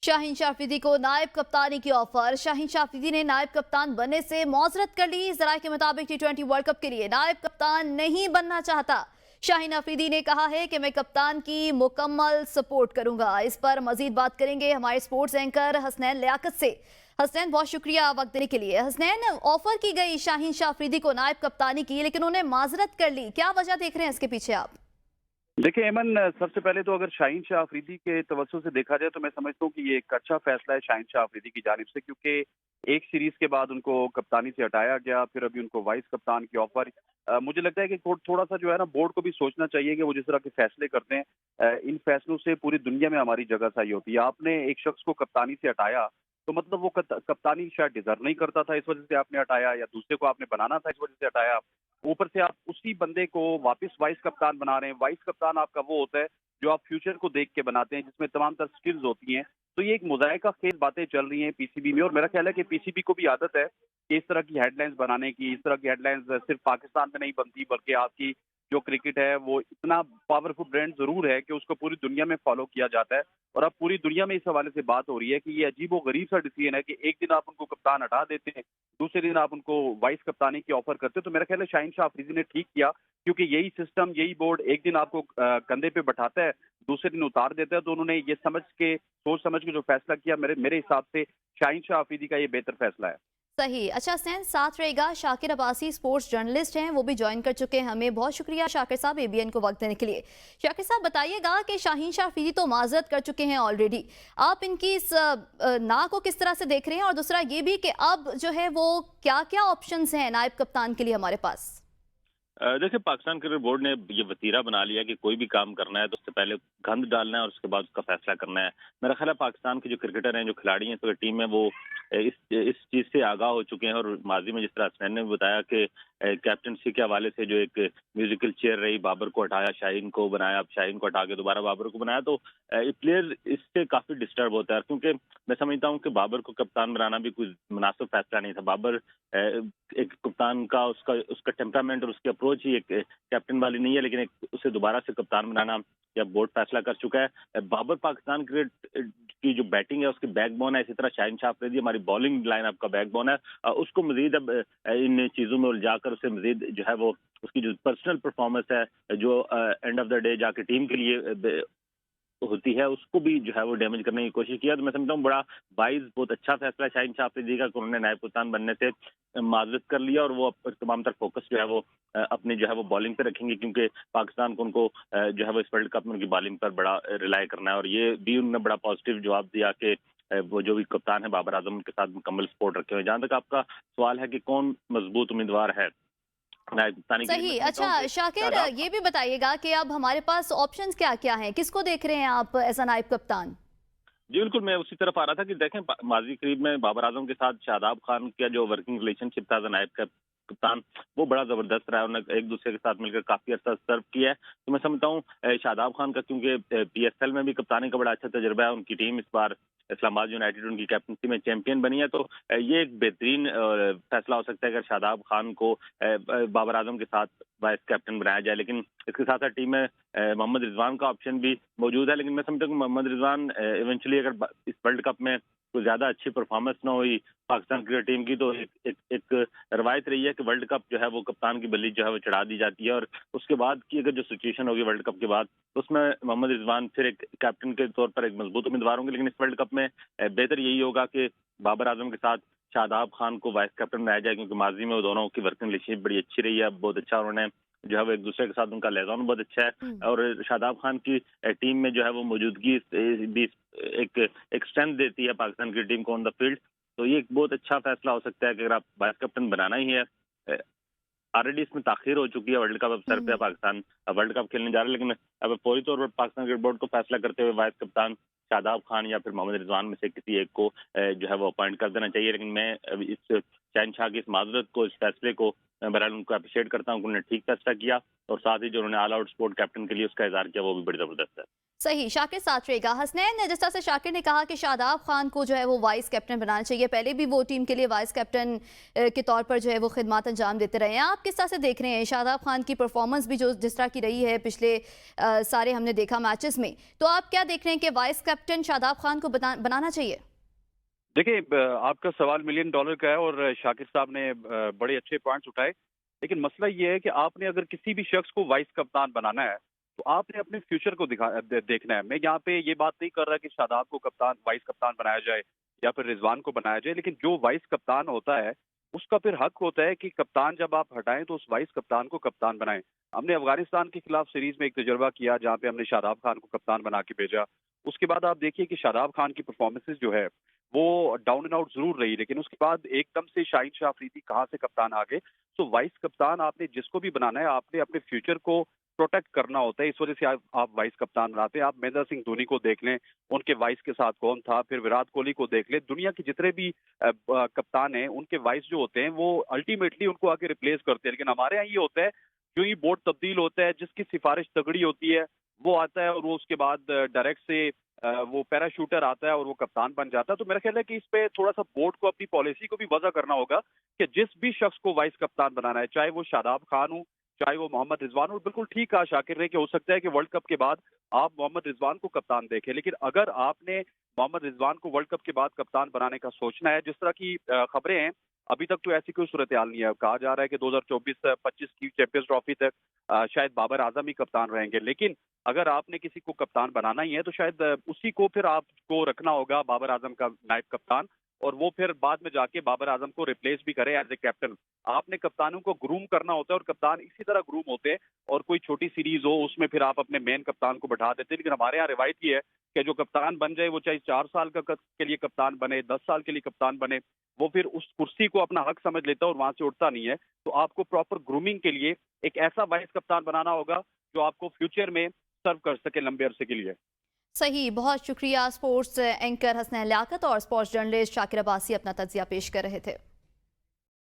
शाहीन शाफरीदी को नायब कप्तानी की ऑफर। शाहीन शाफरीदी ने नायब कप्तान बनने से मौजरत कर ली। जराये के मुताबिक टी20 वर्ल्ड कप के लिए नायब कप्तान नहीं बनना चाहता। शाहीन अफरीदी ने कहा है कि मैं कप्तान की मुकम्मल सपोर्ट करूंगा। इस पर मजीद बात करेंगे हमारे स्पोर्ट्स एंकर हसनैन लियाकत से। हसनैन, बहुत शुक्रिया वक्त देने के लिए। हसनैन, ऑफर की गई शाहीन शाफरीदी को नायब कप्तानी की, लेकिन उन्हें माजरत कर ली। क्या वजह देख रहे हैं इसके पीछे आप? देखिए एमन, सबसे पहले तो अगर शाहीन शाह अफरीदी के तवज्जो से देखा जाए तो मैं समझता हूँ कि ये एक अच्छा फैसला है शाहीन शाह अफरीदी की जानिब से, क्योंकि एक सीरीज के बाद उनको कप्तानी से हटाया गया, फिर अभी उनको वाइस कप्तान की ऑफर। मुझे लगता है कि थोड़ा सा जो है ना, बोर्ड को भी सोचना चाहिए कि वो जिस तरह के फैसले करते हैं, इन फैसलों से पूरी दुनिया में हमारी जगह सही होती है। आपने एक शख्स को कप्तानी से हटाया तो मतलब वो कप्तानी शायद डिजर्व नहीं करता था, इस वजह से आपने हटाया, या दूसरे को आपने बनाना था, इस वजह से हटाया। ऊपर से आप उसी बंदे को वापस वाइस कप्तान बना रहे हैं। वाइस कप्तान आपका वो होता है जो आप फ्यूचर को देख के बनाते हैं, जिसमें तमाम तर स्किल्स होती हैं। तो ये एक मुज़ायका खेल बातें चल रही हैं पीसीबी में, और मेरा ख्याल है कि पीसीबी को भी आदत है कि इस तरह की हेडलाइंस बनाने की। इस तरह की हेडलाइंस सिर्फ पाकिस्तान में नहीं बनती, बल्कि आपकी जो क्रिकेट है वो इतना पावरफुल ब्रांड जरूर है कि उसको पूरी दुनिया में फॉलो किया जाता है। और अब पूरी दुनिया में इस हवाले से बात हो रही है कि ये अजीब व गरीब सा डिसीजन है कि एक दिन आप उनको कप्तान हटा देते हैं, दूसरे दिन आप उनको वाइस कप्तानी की ऑफर करते हैं। तो मेरा ख्याल है शाहीन शाह अफरीदी ने ठीक किया, क्योंकि यही सिस्टम, यही बोर्ड एक दिन आपको कंधे पे बैठाता है, दूसरे दिन उतार देता है। तो उन्होंने ये सोच समझ के जो फैसला किया, मेरे मेरे हिसाब से शाहीन शाह अफरीदी का ये बेहतर फैसला है। सही। अच्छा सैन, साथ रहेगा शाकिर अब्बासी, स्पोर्ट्स जर्नलिस्ट हैं, वो भी ज्वाइन कर चुके हैं हमें। बहुत शुक्रिया शाकिर साहब एबीएन को वक्त देने के लिए। शाकिर साहब, बताइएगा कि शाहीन शाह अफरीदी तो माजरत कर चुके हैं ऑलरेडी, आप इनकी इस ना को किस तरह से देख रहे हैं? और दूसरा ये भी कि अब जो है वो क्या क्या ऑप्शंस हैं नायब कप्तान के लिए हमारे पास? देखिए, पाकिस्तान क्रिकेट बोर्ड ने ये वतीरा बना लिया कि कोई भी काम करना है तो उससे पहले गंद डालना है और उसके बाद उसका फैसला करना है। मेरा ख्याल है पाकिस्तान के जो क्रिकेटर हैं, जो खिलाड़ी हैं इस टीम में, वो इस चीज से आगाह हो चुके हैं। और माजी में जिस तरह हसनैन ने भी बताया कि कैप्टनसी के हवाले से जो एक म्यूजिकल चेयर रही, बाबर को हटाया, शाहीन को बनाया, अब शाहीन को हटा के दोबारा बाबर को बनाया, तो प्लेयर इससे काफी डिस्टर्ब होता है। क्योंकि मैं समझता हूँ कि बाबर को कप्तान बनाना भी कोई मुनासिब फैसला नहीं था। बाबर एक कप्तान का उसका उसका टेम्परामेंट और उसकी अप्रोच ही एक कैप्टन वाली नहीं है, लेकिन एक उसे दोबारा से कप्तान बनाना या बोर्ड फैसला कर चुका है। बाबर पाकिस्तान क्रिकेट की जो बैटिंग है उसकी बैकबोन है, इसी तरह शाहीन शाह अफरीदी हमारी बॉलिंग लाइन अप का बैकबोन है। उसको मजीद अब इन चीजों में उलझाकर उसे मजीद जो है वो उसकी जो पर्सनल परफॉर्मेंस है, जो एंड ऑफ द डे जाके टीम के लिए होती है, उसको भी जो है वो डैमेज करने की कोशिश किया। तो मैं समझता हूँ बड़ा वाइज, बहुत अच्छा फैसला शाहीन शाह अफरीदी का, उन्होंने नायब कप्तान बनने से माजरत कर लिया और वो तमाम तर फोकस जो है वो अपनी जो है वो बॉलिंग पे रखेंगे, क्योंकि पाकिस्तान को उनको जो है वो इस वर्ल्ड कप में उनकी बॉलिंग पर बड़ा रिलाई करना है। और ये भी उन्होंने बड़ा पॉजिटिव जवाब दिया कि वो जो भी कप्तान है बाबर आजम, उनके साथ मुकम्मल सपोर्ट रखे हुए। जहाँ तक आपका सवाल है कि कौन मजबूत उम्मीदवार है नायब कप्तानी के लिए, सही। मैं समझता अच्छा हूँ कि शाकिर, शादाब ये भी बताइएगा कि अब हमारे पास ऑप्शंस क्या क्या हैं, किसको देख रहे हैं आप एज नायब कप्तान? जी बिल्कुल, मैं उसी तरफ आ रहा था कि देखें, माजी करीब में बाबर आजम के साथ शादाब खान का जो वर्किंग रिलेशनशिप था नायब कप्तान, वो बड़ा जबरदस्त रहा है। उन्होंने एक दूसरे के साथ मिलकर काफी अर्सा सर्व किया है। तो मैं समझता हूँ शादाब खान का, क्योंकि पीएसएल में भी कप्तानी का बड़ा अच्छा तजुर्बा है, उनकी टीम इस बार इस्लामाबाद यूनाइटेड उनकी कैप्टनसी में चैंपियन बनी है। तो ये एक बेहतरीन फैसला हो सकता है अगर शादाब खान को बाबर आजम के साथ वाइस कैप्टन बनाया जाए। लेकिन इसके साथ साथ टीम में मोहम्मद रिजवान का ऑप्शन भी मौजूद है। लेकिन मैं समझता हूँ कि मोहम्मद रिजवान इवेंचुअली अगर इस वर्ल्ड कप में कोई ज्यादा अच्छी परफॉर्मेंस ना हुई पाकिस्तान क्रिकेट टीम की, तो एक रवायत रही है कि वर्ल्ड कप जो है वो कप्तान की बल्ली जो है वो चढ़ा दी जाती है। और उसके बाद की अगर जो सिचुएशन होगी वर्ल्ड कप के बाद, तो उसमें मोहम्मद रिजवान फिर एक कैप्टन के तौर पर एक मजबूत उम्मीदवार होंगे। लेकिन इस वर्ल्ड कप में बेहतर यही होगा कि बाबर आजम के साथ शादाब खान को वाइस कैप्टन बनाया जाए, क्योंकि माजी में वो दोनों की वर्किंग रिलेशनशिप बड़ी अच्छी रही है। बहुत अच्छा उन्होंने जो है वो एक दूसरे के साथ उनका लिहाज़ बहुत अच्छा है। और शादाब खान की टीम में जो है वो मौजूदगी भी एक स्ट्रेंथ देती है पाकिस्तान की टीम को ऑन द फील्ड। तो ये एक बहुत अच्छा फैसला हो सकता है कि अगर आप वाइस कैप्टन बनाना ही है, ऑलरेडी इसमें ताखीर हो चुकी है, वर्ल्ड कप अब सर पे है, पाकिस्तान अब वर्ल्ड कप खेलने जा रहा है। लेकिन अब फौरी तौर पर पाकिस्तान क्रिकेट बोर्ड को फैसला करते हुए वाइस कप्तान शादाब खान या फिर मोहम्मद रिजवान में से किसी एक को जो है वो अपॉइंट कर देना चाहिए। लेकिन मैं इस شاہین شاہ کی اس معذرت کو، اس فیصلے کو بہرحال ان کو اپریشیٹ کرتا ہوں کہ انہوں نے ٹھیک فیصلہ کیا، اور ساتھ ہی جو انہوں نے آل آؤٹ سپورٹ کیپٹن کے لیے اس کا اظہار کیا وہ بھی بڑی زبردست ہے۔ صحیح، شاکر ساتھ رہے گا۔ حسنین، جس طرح سے شاکر نے کہا کہ شاداب خان کو جو ہے وہ وائس کیپٹن بنانا چاہیے، پہلے بھی وہ ٹیم کے لیے وائس کیپٹن کے طور پر جو ہے وہ خدمات انجام دیتے رہے ہیں، آپ کس طرح سے دیکھ رہے ہیں شاداب خان کی پرفارمنس بھی جس طرح کی رہی ہے پچھلے سارے ہم نے دیکھا میچز میں، تو آپ کیا دیکھ رہے ہیں کہ وائس کیپٹن شاداب خان کو بنانا چاہیے؟ دیکھیں، آپ کا سوال $1 ملین کا ہے اور شاکر صاحب نے بڑے اچھے پوائنٹس اٹھائے، لیکن مسئلہ یہ ہے کہ آپ نے اگر کسی بھی شخص کو وائس کپتان بنانا ہے تو آپ نے اپنے فیوچر کو دیکھنا ہے۔ میں یہاں پہ یہ بات نہیں کر رہا کہ شاداب کو وائس کپتان بنایا جائے یا پھر رضوان کو بنایا جائے، لیکن جو وائس کپتان ہوتا ہے اس کا پھر حق ہوتا ہے کہ کپتان جب آپ ہٹائیں تو اس وائس کپتان کو کپتان بنائیں۔ ہم نے افغانستان کے خلاف سیریز میں ایک تجربہ کیا جہاں پہ ہم نے شاداب خان کو کپتان بنا کے بھیجا، اس کے بعد آپ دیکھیے کہ شاداب خان کی پرفارمنسز جو ہے وہ ڈاؤن اینڈ آؤٹ ضرور رہی، لیکن اس کے بعد ایک دم سے شاہین شاہ افریدی کہاں سے کپتان آ گئے۔ سو وائس کپتان آپ نے جس کو بھی بنانا ہے آپ نے اپنے فیوچر کو پروٹیکٹ کرنا ہوتا ہے، اس وجہ سے آپ وائس کپتان بناتے ہیں۔ آپ مہندر سنگھ دھونی کو دیکھ لیں، ان کے وائس کے ساتھ کون تھا، پھر وراٹ کوہلی کو دیکھ لیں، دنیا کے جتنے بھی کپتان ہیں ان کے وائس جو ہوتے ہیں وہ الٹیمیٹلی ان کو آگے ریپلیس کرتے ہیں، لیکن ہمارے یہاں یہ ہوتا ہے جو ہی بورڈ تبدیل ہوتا ہے جس کی سفارش تگڑی ہوتی ہے وہ آتا ہے اور وہ اس کے بعد ڈائریکٹ سے وہ پیرا شوٹر آتا ہے اور وہ کپتان بن جاتا ہے۔ تو میرا خیال ہے کہ اس پہ تھوڑا سا بورڈ کو اپنی پالیسی کو بھی وضع کرنا ہوگا کہ جس بھی شخص کو وائس کپتان بنانا ہے، چاہے وہ شاداب خان ہو چاہے وہ محمد رضوان ہو۔ بالکل ٹھیک کہا شاکر نے کہ ہو سکتا ہے کہ ورلڈ کپ کے بعد آپ محمد رضوان کو کپتان دیکھیں، لیکن اگر آپ نے محمد رضوان کو ورلڈ کپ کے بعد کپتان بنانے کا سوچنا ہے، جس طرح کی خبریں ہیں ابھی تک تو ایسی کوئی صورتحال نہیں ہے، کہا جا رہا ہے کہ 2024-25 کی چیمپئنز ٹرافی تک شاید بابر اعظم ہی کپتان رہیں گے، لیکن اگر آپ نے کسی کو کپتان بنانا ہی ہے تو شاید اسی کو پھر آپ کو رکھنا ہوگا بابر اعظم کا نائب کپتان، اور وہ پھر بعد میں جا کے بابر اعظم کو ریپلیس بھی کرے ایز اے کیپٹن۔ آپ نے کپتانوں کو گروم کرنا ہوتا ہے اور کپتان اسی طرح گروم ہوتے ہیں، اور کوئی چھوٹی سیریز ہو اس میں پھر آپ اپنے مین کپتان کو بٹھا دیتے ہیں، لیکن ہمارے یہاں روایت یہ ہے کہ جو کپتان بن جائے وہ چاہے 4 سال کے لیے کپتان بنے، 10 سال کے لیے کپتان بنے، وہ پھر اس کرسی کو اپنا حق سمجھ لیتا ہے اور وہاں سے اٹھتا نہیں ہے۔ تو آپ کو پراپر گرومنگ کے لیے ایک ایسا وائس کپتان بنانا ہوگا جو آپ کو فیوچر میں سرو کر سکے لمبے عرصے کے لیے۔ صحیح، بہت شکریہ۔ اسپورٹس اینکر حسنین لیاقت اور اسپورٹس جرنلسٹ شاکر عباسی اپنا تجزیہ پیش کر رہے تھے۔